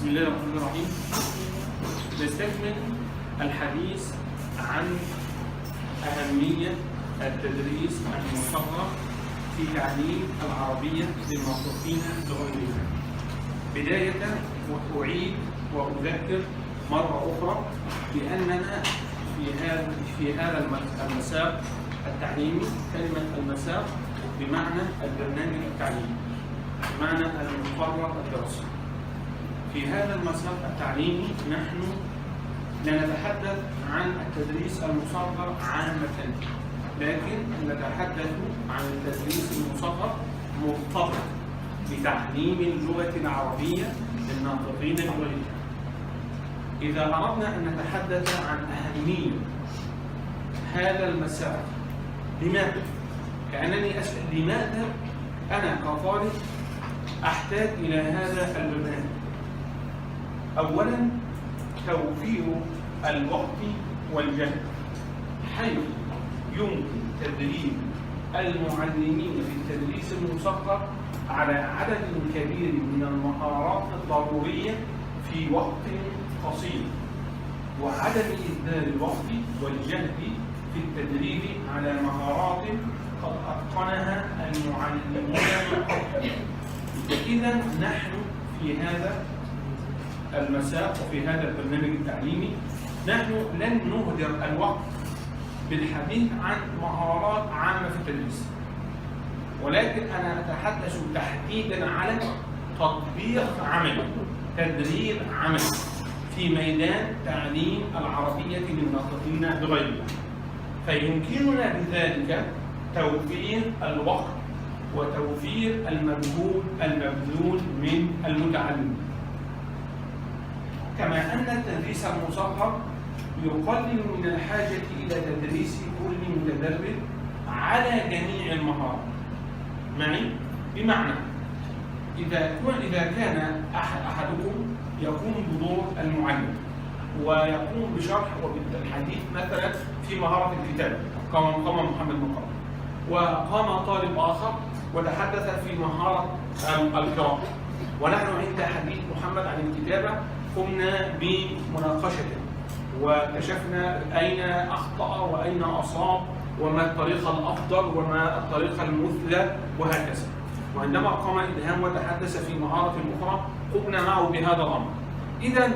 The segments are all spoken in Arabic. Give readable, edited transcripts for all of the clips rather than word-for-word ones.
بسم الله الرحمن الرحيم. نستكمل الحديث عن أهمية التدريس المصغر في تعليم العربية للناطقين بغيرها. بداية أعيد وأذكر مرة أخرى بأننا في هذا المساق التعليمي، كلمة المساق بمعنى البرنامج التعليمي، بمعنى المقرر الدراسي. في هذا المساق التعليمي نحن لا نتحدث عن التدريس المصغر عامة، لكن نتحدث عن التدريس المصغر مرتبط بتعليم اللغة العربية للناطقين بغيرها. إذا أردنا أن نتحدث عن أهمية هذا المساق، لماذا؟ كأنني أسأل لماذا أنا كطالب أحتاج إلى هذا البرنامج؟ أولاً توفير الوقت والجهد، حيث يمكن تدريب المعلمين في التدريس المصغر على عدد كبير من المهارات الضرورية في وقت قصير، وعدم إبذال الوقت والجهد في التدريب على مهارات قد أتقنها المعلمون من قبل. إذا نحن في هذا المساق وفي هذا البرنامج التعليمي نحن لن نهدر الوقت بالحديث عن مهارات عامة في التدريس، ولكن أنا أتحدث تحديدا على تطبيق عملي، تدريب عملي في ميدان تعليم العربية للناطقين بغيرها. فيمكننا بذلك توفير الوقت وتوفير المجهود المبذول من المتعلم. كما أن التدريس المصغر يقلل من الحاجة إلى تدريس كل متدرب على جميع المهارات. معي؟ بمعنى إذا كان أحدكم يقوم بدور المعلم ويقوم بشرح وبالحديث مثلا في مهارة الكتابة كما قام محمد مقام، وقام طالب آخر وتحدث في مهارة القراءة، ونحن عند حديث محمد عن الكتابة قمنا بمناقشته وكشفنا أين أخطأ وأين أصاب وما الطريقة الأفضل وما الطريقة المثلى وهكذا. وعندما قام إلهام وتحدث في مهارة أخرى قمنا معه بهذا الأمر. إذا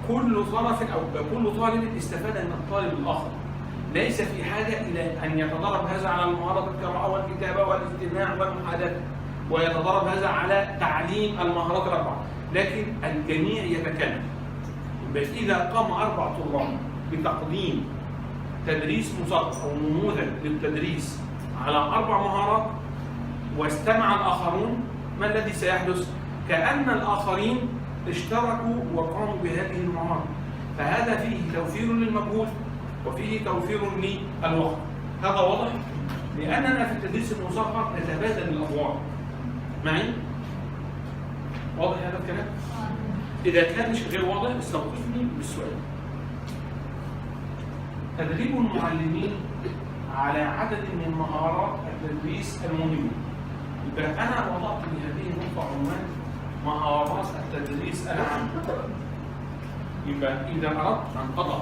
كل طرف أو كل طالب استفاد من الطالب الآخر، ليس في حاجة إلى أن يتدرب هذا على مهارة القراءة والكتابة والاستماع والمحادثة، ويتدرب هذا على تعليم المهارات الأربعة، لكن الجميع يتكلم. بس إذا قام 4 طلاب بتقديم تدريس مصغر أو نموذج للتدريس على 4 مهارات واستمع الآخرون، ما الذي سيحدث؟ كأن الآخرين اشتركوا وقاموا بهذه المهارات، فهذا فيه توفير للمجهود وفيه توفير للوقت. هذا واضح؟ لأننا في التدريس المصغر نتبادل الأدوار. معي؟ واضح هذا الكلام؟ إذا كان مش غير واضح استوقفني بالسؤال. تدريب المعلمين على عدد من مهارات التدريس المهمة. يبقى أنا وضعت لهذه النقطة عنوان مهارات التدريس العامة. يبقى إذا أردت أن أضع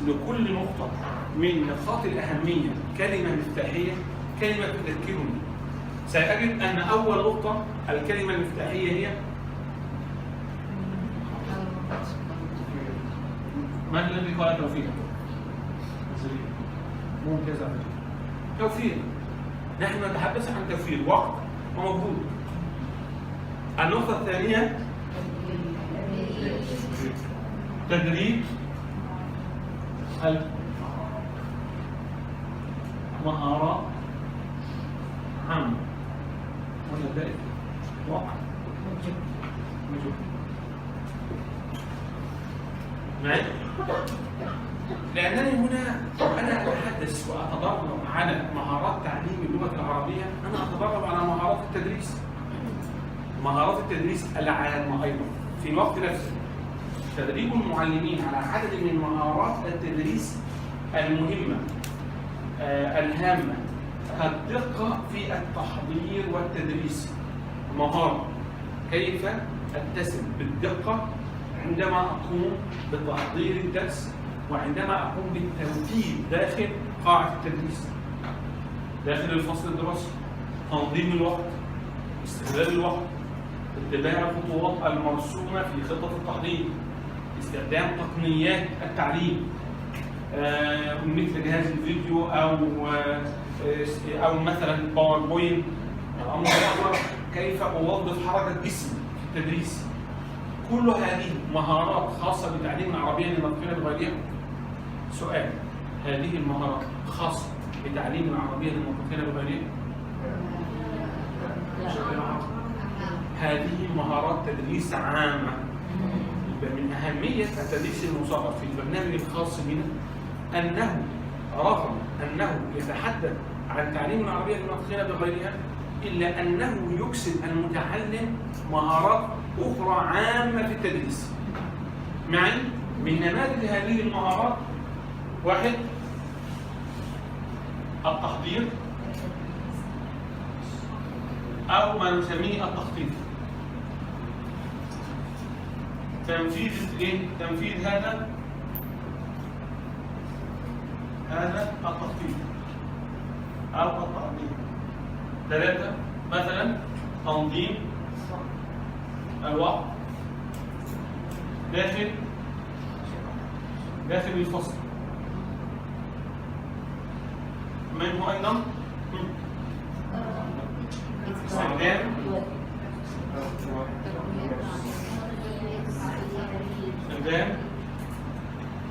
لكل نقطة من نقاط الأهمية كلمة مفتاحية، كلمة تذكرني، سأجد أن أول نقطة الكلمة المفتاحية هي ما الذي قال توفير؟ ممتاز. توفير. نحن نتحدث عن توفير وقت ومجهود. النقطة الثانية تدريب المهارات عامة. ونبدأ وقت مجهود. معي؟ لأنني هنا أنا أتحدث وأتدرب على مهارات تعليم اللغة العربية، أنا أتدرب على مهارات التدريس، مهارات التدريس العامة أيضا في الوقت نفسه. تدريب المعلمين على عدد من مهارات التدريس المهمة الهامة، الدقة في التحضير والتدريس، مهارة كيف أتسم بالدقة عندما أقوم بتحضير الدرس وعندما أقوم بالتنفيذ داخل قاعة التدريس، داخل الفصل الدراسي، تنظيم الوقت، استغلال الوقت، اتباع الخطوات المرسومة في خطة التحضير، استخدام تقنيات التعليم مثل جهاز الفيديو أو مثلا باوربوينت، الأمر الآخر كيف أوظف حركة جسمي في التدريس. كل هذه مهارات خاصة بتعليم العربية للناطقين بغيرها. سؤال: هذه المهارات خاصة بتعليم العربية للناطقين بغيرها؟ هذه مهارات تدريس عامة. من أهمية التدريس المصغر في البرنامج الخاص بنا أنه رغم أنه يتحدث عن تعليم العربية للناطقين بغيرها، إلا أنه يكسب المتعلم مهارات أخرى عامة في التدريس. معي من نماذج هذه المهارات: 1. التحضير أو ما نسميه التخطيط. تنفيذ هذا التخطيط أو التحضير. 3. مثلا تنظيم الوقت داخل الفصل. منه أيضا استخدام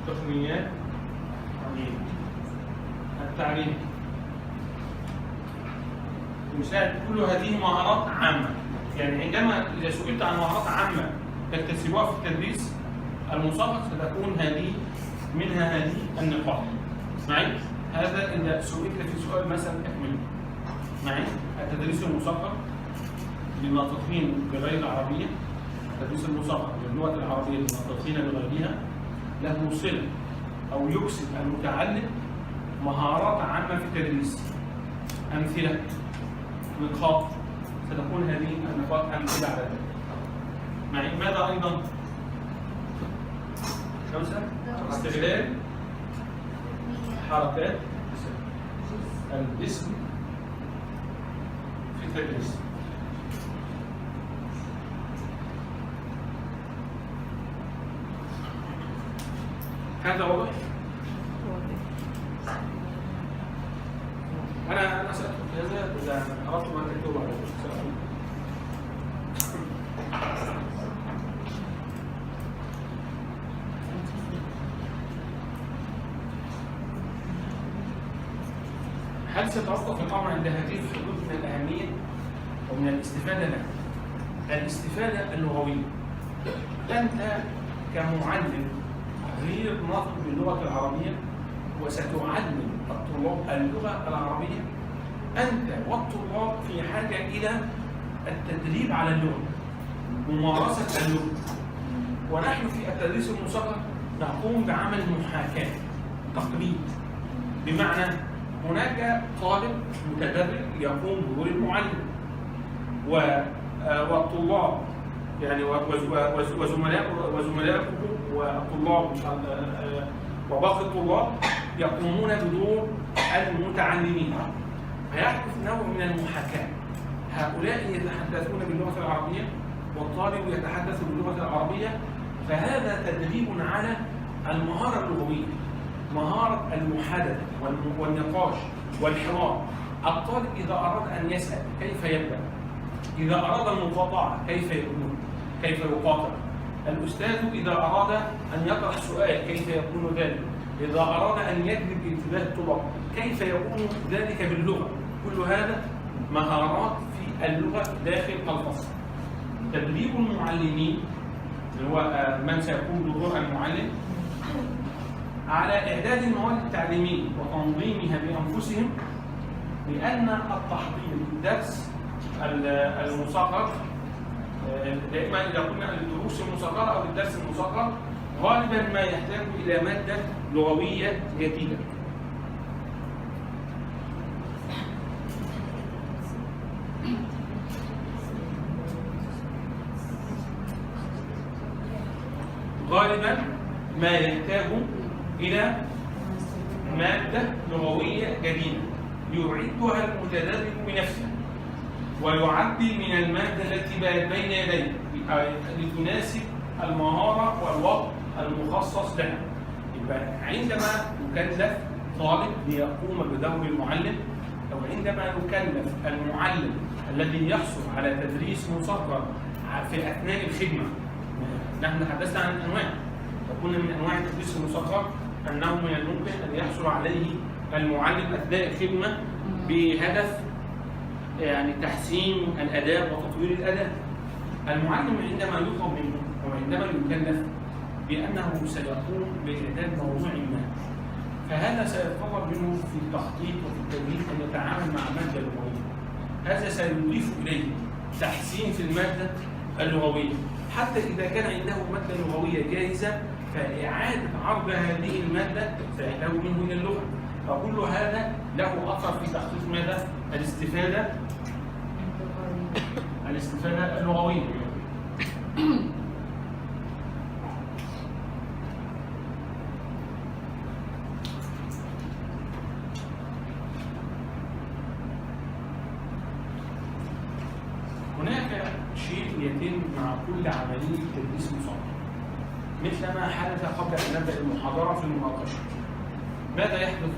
تقنيات التعليم. مساعد. كل هذه مهارات عامة، يعني عندما إذا سئلت عن مهارات عامة تكتسبها في التدريس المصغر ستكون منها هذه النقاط. معي؟ هذا إذا سئلت في سؤال مثلا أكمل. معي؟ التدريس المصغر للناطقين بغير العربية، التدريس المصغر للغة العربية للناطقين بغيرها له صلة أو يكسب المتعلم مهارات عامة في التدريس. أمثلة نقاط، ستكون هذه النقاط أمثلة على ذلك. معي؟ ماذا أيضا؟ 5. استغلال حركات الجسم في التدريس. هذا واضح؟ أنا سألت هذا إذا أردتم أن تكتبوا على سألت. هل سيتوقف الأمر عند هذه الحدود من الأهمية ومن الاستفادة؟ لا. الاستفادة اللغوية. أنت كمعلم غير ناطق باللغة العربية وستعلم الطلاب اللغة العربية، أنت والطلاب في حاجة إلى التدريب على اللغة، ممارسة اللغة. ونحن في التدريس المصغر نقوم بعمل محاكاة، تقليد، بمعنى هناك طالب متدرب يقوم بدور المعلم والطلاب يعني وزملائه والطلاب وباقي الطلاب يقومون بدور المتعلمين. فيحدث نوع من المحاكاة، هؤلاء يتحدثون باللغة العربية والطالب يتحدث باللغة العربية، فهذا تدريب على المهارة اللغوية، مهارة المحادثة والنقاش والحوار. الطالب إذا أراد أن يسأل كيف يبدأ، إذا أراد المقاطعة كيف يكون، كيف يقاطع. الأستاذ إذا أراد أن يطرح سؤال كيف يكون ذلك، إذا أراد أن يجذب انتباه الطلاب كيف يكون ذلك باللغة. كل هذا مهارات في اللغة داخل الفصل. تدريب المعلمين اللي هو من سيكون بدور المعلم على إعداد المواد التعليمية وتنظيمها بأنفسهم، لأن التحضير للدرس المصغر دائما إذا كنا للدروس المصغرة أو للدرس المصغر غالبا ما يحتاج إلى مادة لغوية جديدة. غالبا ما يحتاج إلى مادة لغوية جديدة يعدها المتدرب بنفسه ويعدل من المادة التي بين يديه لتناسب المهارة والوقت المخصص لها. يبقى عندما يكلف طالب ليقوم بدور المعلم، أو عندما يكلف المعلم الذي يحصل على تدريس مصغر في أثناء الخدمة، نحن تحدثنا عن أنواع، وقلنا من أنواع التدريس المصغر أنه من الممكن أن يحصل عليه المعلم أثناء الخدمة بهدف يعني تحسين الأداء وتطوير الأداء. المعلم عندما يطلب منه أو عندما يكلف بأنه سيقوم بإعداد موضوع ما، فهذا سيتطلب منه في التخطيط وفي التدريب أن يتعامل مع مادة لغوية. هذا سيضيف إليه تحسين في المادة اللغوية، حتى إذا كان عنده مادة لغوية جاهزة فإعادة عرض هذه المادة سيحتاج منه إلى اللغة. فكل هذا له أثر في تخطيط ماذا؟ الاستفادة اللغوية. هناك شيء يتم مع كل عملية تدريس مصغر، مثل ما حدث قبل أن نبدأ المحاضرة في المناقشة. ماذا يحدث؟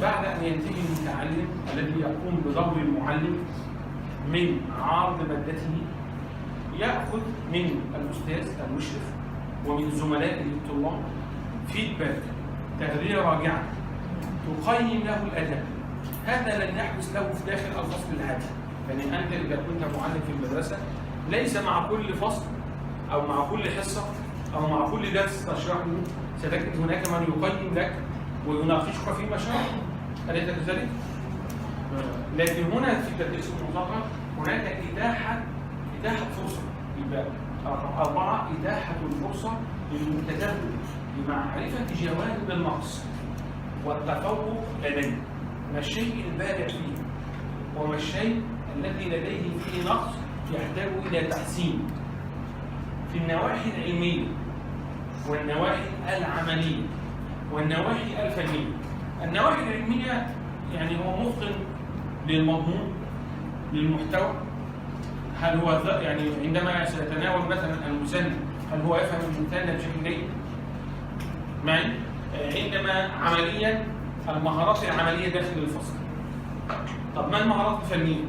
بعد أن ينتهي المتعلم الذي يقوم بدور المعلم من عرض مادته، يأخذ من الأستاذ المشرف ومن زملائه الطلاب فيدباك، تغذية راجعة تقيم له الأداء. هذا لن يحدث له في داخل الفصل العادي، يعني أنت إذا كنت معلم في المدرسة ليس مع كل فصل أو مع كل حصة أو مع كل درس تشرحه ستجد هناك من يقيم لك ويناقشك فيما شرحت، أليس كذلك؟ لكن هنا في التدريس المصغر هناك إتاحة فرصة. يبقى رقم 4 إتاحة الفرصة للمتدرب لمعرفة جوانب النقص والتفوق لديه، ما الشيء البارع فيه وما الشيء الذي لديه فيه نقص يحتاج إلى تحسين في النواحي العلمية والنواحي العملية والنواحي الفنية. النواحي العلمية يعني هو متقن للمضمون للمحتوى، هل هو يعني عندما سيتناول مثلا المسن هل هو يفهم المثال بشكل جيد معي؟ عندما عمليا المهارات العملية داخل الفصل. طب ما المهارات الفنية؟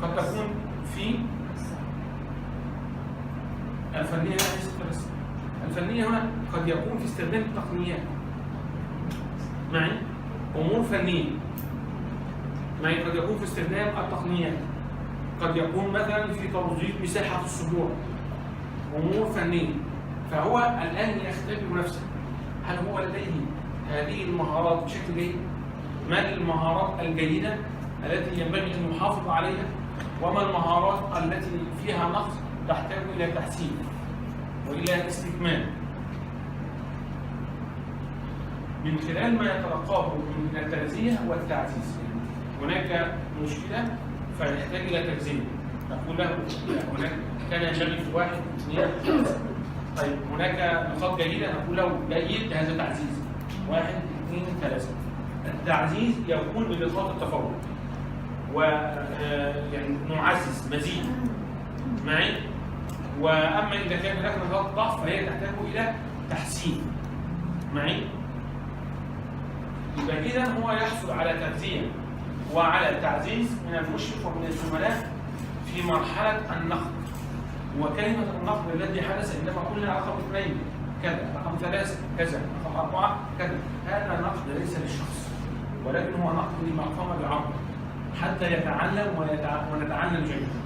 قد تكون في الفنية الفنية هنا قد يكون في استخدام التقنيات معي، أمور فنية معي، قد يكون في استخدام التقنيات، قد يكون مثلا في توظيف مساحة الصدور، أمور فنية. فهو الآن يختبر نفسه هل هو لديه هذه المهارات بشكل جيد؟ ما المهارات الجيدة التي ينبغي أن يحافظ عليها؟ وما المهارات التي فيها نقص تحتاج إلى تحسين وإلى استكمال؟ من خلال ما يتلقاه من التغذية والتعزيز. هناك مشكلة فيحتاج إلى تغذية، نقول له هناك كان ينبغي في 1 2 3. طيب هناك نقاط جيدة نقول له جيد هذا تعزيز 1 2 3. التعزيز يكون بنقاط التفوق ويعني معزز مزيد معي. وأما إذا كان هناك نقاط ضعف فهي تحتاج إلى تحسين معي. يبقى إذا هو يحصل على تغذية وعلى تعزيز من المشرف ومن الزملاء في مرحلة النقد. وكلمة النقد الذي حدث عندما قلنا رقم 2 كذا، رقم 3 كذا، رقم 4 كذا، هذا نقد ليس للشخص ولكن هو نقد لما قام بعرضه حتى يتعلم ونتعلم جيدا.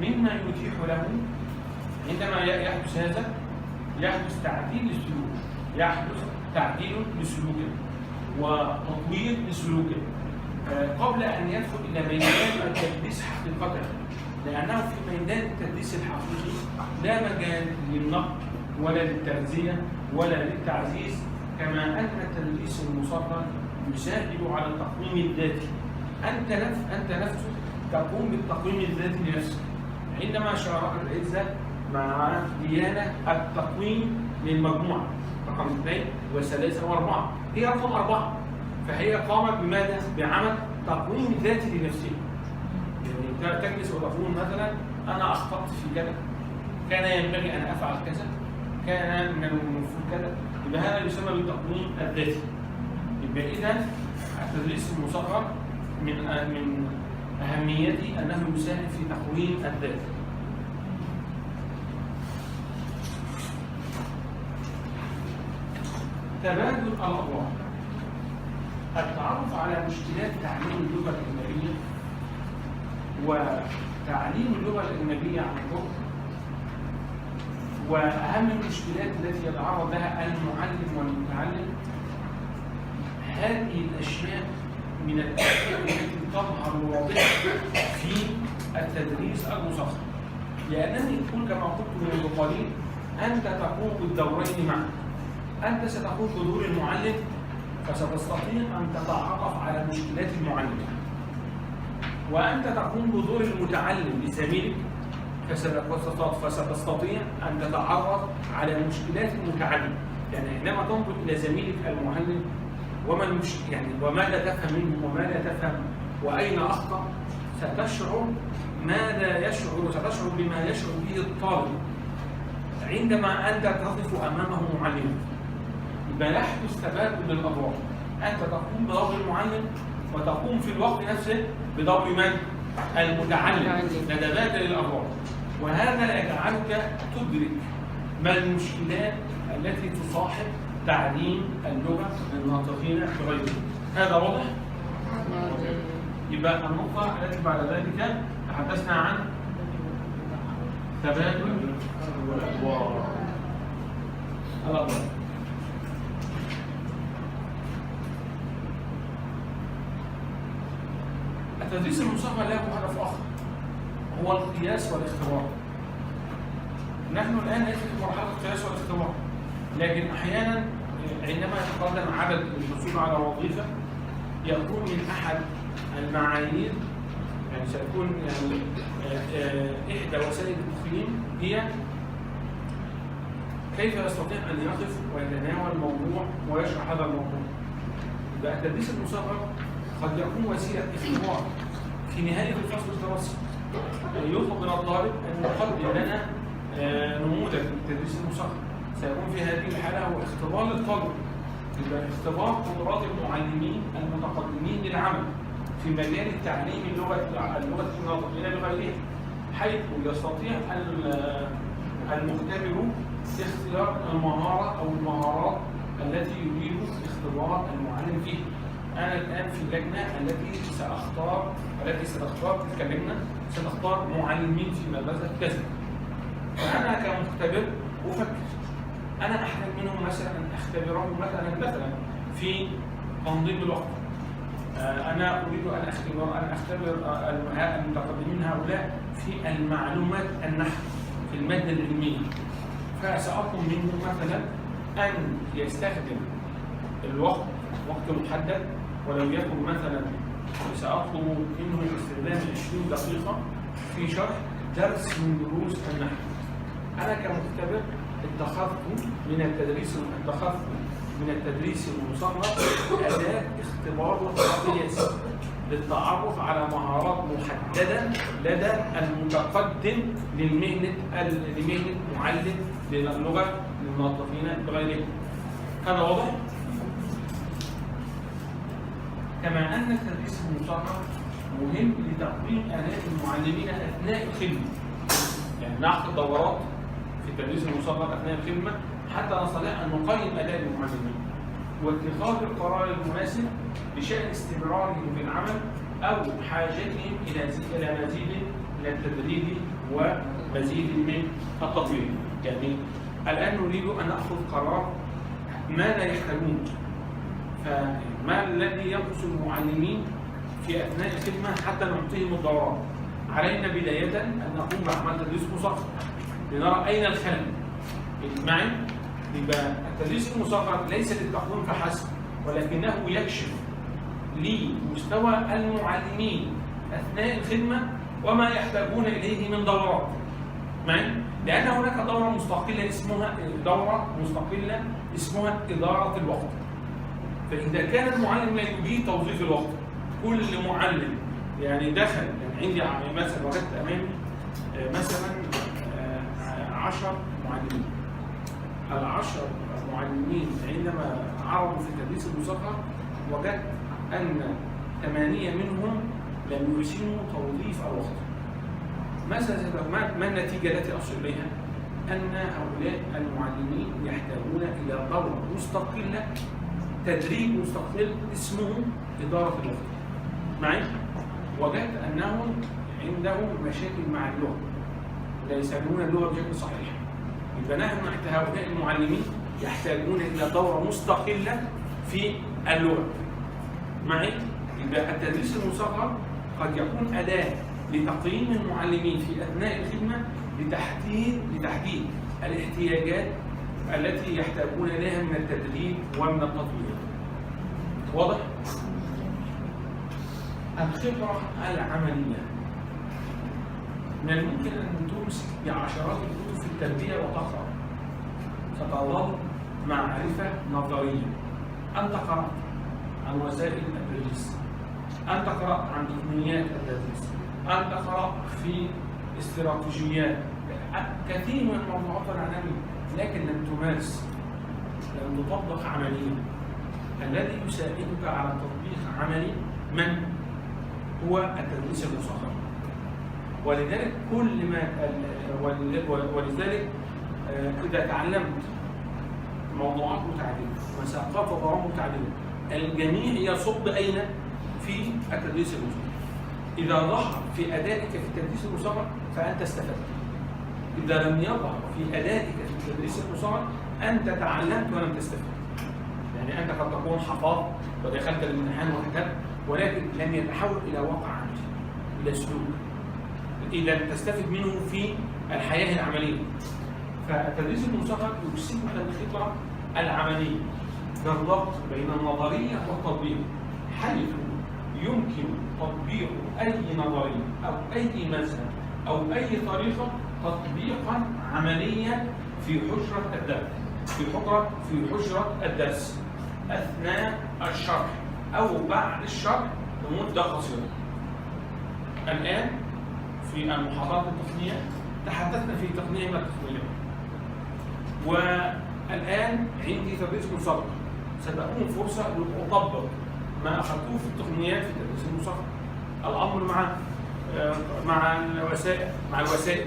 مما يتيح له عندما يحدث هذا يحدث تعديل للسلوك، يحدث تعديل لسلوكه وتطوير لسلوكه قبل أن يدخل إلى ميدان التدريس حقيقة، لأنه في ميدان التدريس الحقيقي لا مجال للنقد ولا للتغذية ولا للتعزيز، كما أن التدريس المصغر يساعد على التقويم الذاتي. أنت نفسك تقوم بالتقويم الذاتي لنفسك. عندما شاركت العزة مع ديانة التقويم للمجموعة رقم 2 و3 و4 هي رقم 4 فهي قامت بماذا؟ بعمل تقويم ذاتي لنفسها. يعني تجلس وتقول مثلا أنا أخطأت في كذا، كان ينبغي أن أفعل كذا، كان من المفروض كذا، يبقى هذا يسمى بالتقويم الذاتي. يبقى إذا التدريس المصغر من أهميته أنه يساهم في تقويم الذات. تبادل الأدوار، التعرف على مشكلات تعليم اللغة الأجنبية وتعليم اللغة الأجنبية عن بعد، وأهم المشكلات التي يتعرض لها المعلم والمتعلم. هذه الأشياء من الأشياء التي تظهر واضحة في التدريس المصغر، لأنني أقول كما قلت من قليل أنت تقوم بالدورين معا. أنت ستقوم بدور المعلم فستستطيع أن تتعرف على مشكلات المعلم، وأنت تقوم بدور المتعلم لزميلك فستستطيع أن تتعرف على مشكلات المتعلم. يعني عندما تنظر إلى زميلك المعلم وماذا تفهم منه وماذا تفهم وأين أخطأ، ستشعر بما يشعر به الطالب عندما أنت تقف أمامه معلما. يبقى يحدث تبادل للأدوار، أنت تقوم بدور المعلم وتقوم في الوقت نفسه بدور من؟ المتعلم. نتبادل الأدوار، وهذا يجعلك تدرك ما المشكلات التي تصاحب تعليم اللغة للناطقين بغيره. هذا واضح؟ يبقى النقطة التي بعد ذلك تحدثنا عن تبادل الأدوار. التدريس المصغر له هدف آخر، هو القياس والاختبار. نحن الآن في مرحلة القياس والاختبار، لكن أحيانا عندما يتقدم عدد للحصول على وظيفة يكون من أحد المعايير، يعني سيكون إحدى وسائل التقييم هي كيف يستطيع أن يقف ويتناول موضوع ويشرح هذا الموضوع. يبقى التدريس المصغر قد يكون وسيلة اختبار في نهاية الفصل الدراسي. يطلب من الطالب أن يقدم لنا نموذج للتدريس المصغر، سيكون في هذه الحالة هو اختبار للطالب. يبقى اختبار قدرات المعلمين المتقدمين للعمل في مجال التعليم اللغة الناطقين بغيرها، حيث يستطيع المختبر اختيار المهارة أو المهارات التي يريد اختبار المعلم فيها. أنا الآن في اللجنة التي سنختار تتكلمنا سنختار معلمين في مدرسة كذا، فأنا كمختبر أفكر أنا أحتاج منهم مثلا أن أختبرهم مثلا في تنظيم الوقت. أنا أريد أن أختبر المتقدمين هؤلاء في المعلومات النحو في المادة العلمية، فسأطلب منه مثلا أن يستخدم الوقت وقت محدد، ولو يكن مثلا سأطلب منه استخدام 20 دقيقة في شرح درس من دروس النحو. أنا كمختبر اتخذت من التدريس المصغر أداة اختبار وقياس للتعرف على مهارات محددة لدى المتقدم لمهنة معلم للغة للناطقين بغيرها. هذا واضح؟ كما أن التدريس المصغر مهم لتقويم آداء المعلمين أثناء الخدمة. يعني نعقد دورات في التدريس المصغر أثناء الخدمة حتى نستطيع أن نقيم أداء المعلمين واتخاذ القرار المناسب بشأن استمرارهم في العمل أو حاجتهم إلى مزيد من التدريب ومزيد من التطوير. يعني الآن نريد أن نأخذ قرار ماذا يحتاجون، فما الذي ينقص المعلمين في أثناء الخدمة حتى نعطيهم الدورات. علينا بداية أن نقوم بعمل تدريس مصغر لنرى أين الخلل. معي؟ يبقى التدريس المصغر ليس للتقويم فحسب، ولكنه يكشف لمستوى المعلمين أثناء الخدمة وما يحتاجون إليه من دورات. معي؟ لأن هناك دورة مستقلة اسمها إدارة الوقت. فإذا كان المعلم لا يجيد توظيف الوقت، كل معلم يعني دخل، يعني عندي مثلا وجدت أمامي مثلا 10 معلمين. ال10 معلمين عندما عرضوا في التدريس المصغر وجدت أن 8 منهم لم يحسنوا توظيف الوقت. ما النتيجة التي أصل إليها؟ أن هؤلاء المعلمين يحتاجون إلى دورة مستقلة، تدريب مستقل اسمه إدارة الوقت. معي؟ وجدت أنهم عندهم مشاكل مع اللغة، لا يستخدمون اللغة بشكل صحيح. يبقى نحن تحت هؤلاء المعلمين يحتاجون إلى دورة مستقلة في اللغة. معي؟ يبقى التدريس المصغر قد يكون أداة لتقييم المعلمين في أثناء الخدمة لتحديد الاحتياجات التي يحتاجون إليها من التدريب ومن التطوير. واضح؟ الخبرة العملية. من الممكن أن تمسك بعشرات الكتب في التربية وتقرأ، ستظل معرفة نظرية. أنت قرأت عن وسائل التدريس، أنت قرأت عن تقنيات التدريس، أنت قرأت في استراتيجيات، كثير من الموضوعات العلمية، لكن لم تمارس، لم تطبق عمليا. الذي يساعدك على تطبيق عملي من هو التدريس المصغر. ولذلك ولذلك إذا تعلمت موضوعات متعددة ومساقات وبرامج متعددة، الجميع يصب أين؟ في التدريس المصغر. إذا ظهر في أدائك في التدريس المصغر فأنت استفدت. إذا لم يظهر في أدائك في التدريس المصغر أنت تعلمت ولم تستفد. يعني أنت قد تكون حفظت ودخلت الامتحان وكتبت، ولكن لم يتحول إلى واقع عملي، إلى سلوك، إذا تستفد منه في الحياة العملية. فالتدريس المصغر يكسبك الخبرة العملية بالربط بين النظرية والتطبيق، حيث يمكن تطبيق أي نظرية أو أي مذهب أو أي طريقة تطبيقا عمليا في حجرة الدرس أثناء الشرح أو بعد الشرح لمدة قصيرة. الآن في المحاضرات التقنية تحدثنا في تقنية من التقنيات، والآن عندي تدريس مصغر، ستكون فرصة لأطبق ما أخذته في التقنيات في التدريس المصغر. الأمر مع الوسائل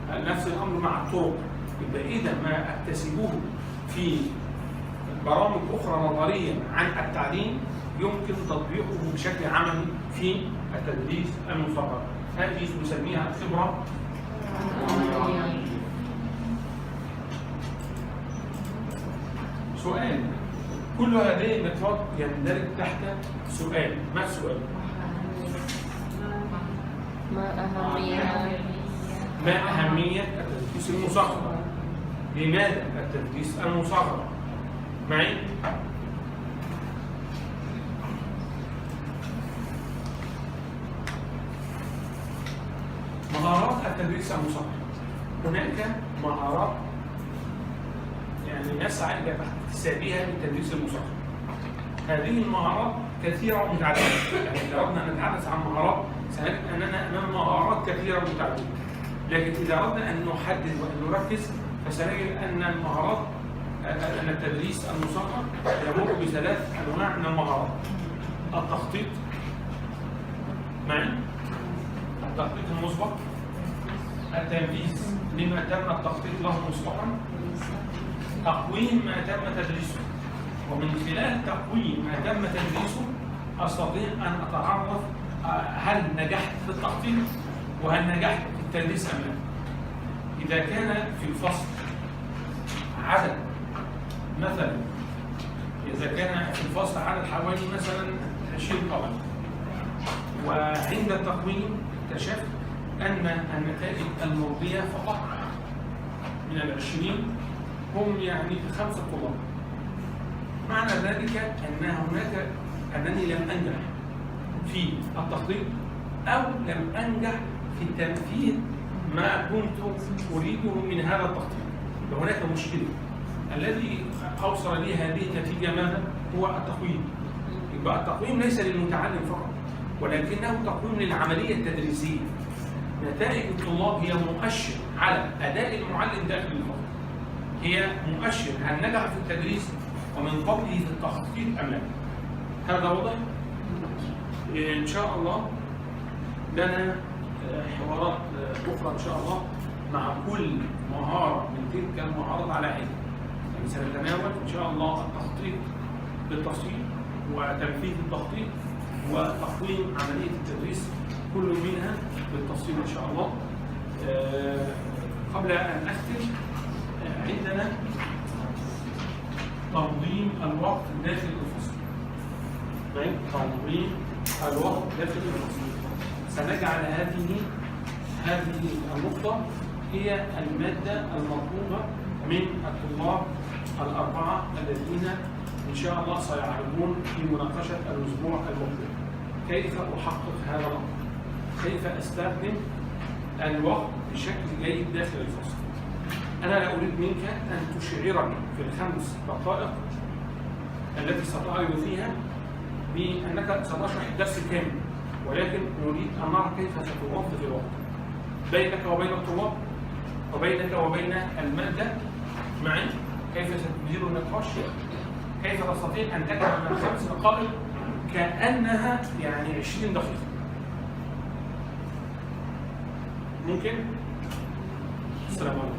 نفس الأمر مع الطرق. يبقى إذا ما أكتسبوه في برامج أخرى نظرية عن التعليم يمكن تطبيقه بشكل عملي في التدريس المصغر. هذه نسميها خبرة. سؤال: كل هذه النقاط يندرج تحت سؤال. ما السؤال؟ ما أهمية التدريس المصغر؟ لماذا التدريس المصغر؟ معي؟ مهارات التدريس المصغر. هناك مهارات يعني نسعى إلى اكتسابها من التدريس المصغر. هذه المهارات كثيرة ومتعددة. يعني إذا أردنا أن نتحدث عن مهارات سنجد أننا أمام مهارات كثيرة ومتعددة. لكن إذا أردنا أن نحدد وأن نركز فسنجد أن التدريس المصغر يمر بثلاث أنواع من المهارات: التخطيط، معي؟ التخطيط المسبق، التنفيذ لما تم التخطيط له مسبقا، تقويم ما تم تدريسه. ومن خلال تقويم ما تم تدريسه أستطيع أن أتعرف هل نجحت في التخطيط وهل نجحت في التدريس أم لا. إذا كان في الفصل عدد مثلا، إذا كان في الفصل عدد حوالي مثلا 20 طالب، وعند التقويم اكتشفت أن النتائج المرضية فقط من 20 هم يعني 5 طلاب، معنى ذلك أنني لم أنجح في التخطيط أو لم أنجح في التنفيذ ما كنت أريده من هذا التخطيط. وهناك مشكلة. الذي أوصل لي هذه النتيجة ماذا؟ هو التقويم. يبقى التقويم ليس للمتعلم فقط، ولكنه تقويم للعملية التدريسية. نتائج الطلاب هي مؤشر على أداء المعلم داخل الفصل. هي مؤشر هل نجح في التدريس ومن فضله في التخطيط أم لا. هذا واضح؟ إن شاء الله لنا حوارات أخرى إن شاء الله مع كل مهارة من تلك المهارات على حدة. يعني سنتناول إن شاء الله التخطيط بالتفصيل وتنفيذ التخطيط وتقويم عملية التدريس كل منها بالتفصيل إن شاء الله. قبل أن أختم عندنا تنظيم الوقت داخل الفصل. تنظيم الوقت داخل الفصل. سنجعل هذه النقطة هي المادة المطلوبة من الطلاب الأربعة الذين إن شاء الله سيعرضون في مناقشة الأسبوع المقبل. كيف أحقق هذا الأمر؟ كيف أستخدم الوقت بشكل جيد داخل الفصل؟ أنا لا أريد منك أن تشعرني في الخمس دقائق التي ستعرض فيها بأنك ستشرح الدرس كامل، ولكن نريد أن نرى كيف ستوظف الوقت بينك وبين الطلاب وبينك وبين المادة معي. كيف ستدير النقاش؟ كيف تستطيع أن تجعل من 5 دقائق كأنها يعني 20 دقيقة؟ ممكن؟ السلام عليكم.